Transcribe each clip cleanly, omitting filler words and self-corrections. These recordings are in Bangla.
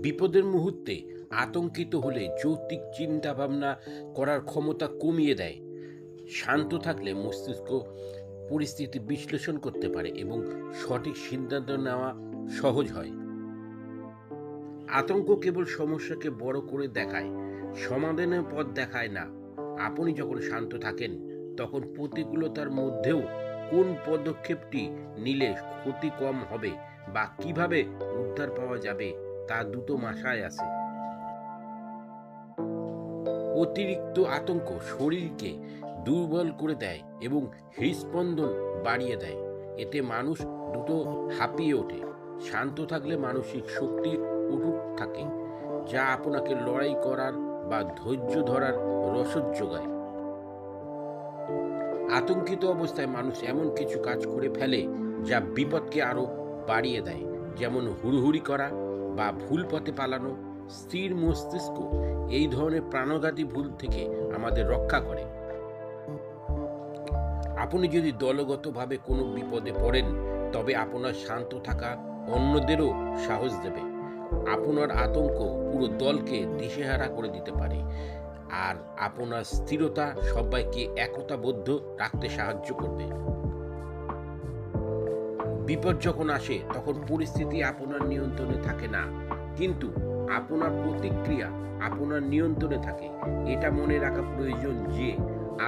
বিপদের মুহূর্তে আতঙ্কিত হলে যৌক্তিক চিন্তা ভাবনা করার ক্ষমতা কমিয়ে দেয়। শান্ত থাকলে মস্তিষ্ক পরিস্থিতি বিশ্লেষণ করতে পারে এবং সঠিক সিদ্ধান্ত নেওয়া সহজ হয়। আতঙ্ক কেবল সমস্যাকে বড় করে দেখায়, সমাধানের পথ দেখায় না। আপনি যখন শান্ত থাকেন তখন প্রতিকূলতার মধ্যেও কোন পদক্ষেপটি নিলে ক্ষতি কম হবে বা কিভাবে উদ্ধার পাওয়া যাবে তা দ্রুত মাথায় আসে। অতিরিক্ত আতঙ্ক শরীরকে দুর্বল করে দেয় এবং হৃদস্পন্দন বাড়িয়ে দেয়। এতে মানুষ দ্রুত হাঁপিয়ে ওঠে। শান্ত থাকলে মানসিক শক্তি অটুট থাকে, যা আপনাকে লড়াই করার বা ধৈর্য ধরার রসদ যোগায়। আতঙ্কিত অবস্থায় মানুষ এমন কিছু কাজ করে ফেলে যা বিপদকে আরো বাড়িয়ে দেয়, যেমন হুড়হুড়ি করা বা ভুল পথে পালানো। স্থির মস্তিষ্ক এই ধরনের প্রাণঘাতী ভুল থেকে আমাদের রক্ষা করে। আপনি যদি দলগতভাবে কোনো বিপদে পড়েন, তবে আপনার শান্ত থাকা অন্যদেরও সাহস দেবে। আপনার আতঙ্ক পুরো দলকে দিশেহারা করে দিতে পারে, আর আপনার স্থিরতা সবাইকে একতাবদ্ধ রাখতে সাহায্য করবে। বিপদ যখন আসে তখন পরিস্থিতি আপনার নিয়ন্ত্রণে থাকে না, কিন্তু আপনার প্রতিক্রিয়া আপনার নিয়ন্ত্রণে থাকে। এটা মনে রাখা প্রয়োজন যে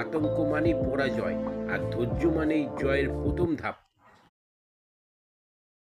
আতঙ্ক মানেই পরাজয়, আর ধৈর্য মানেই জয়ের প্রথম ধাপ।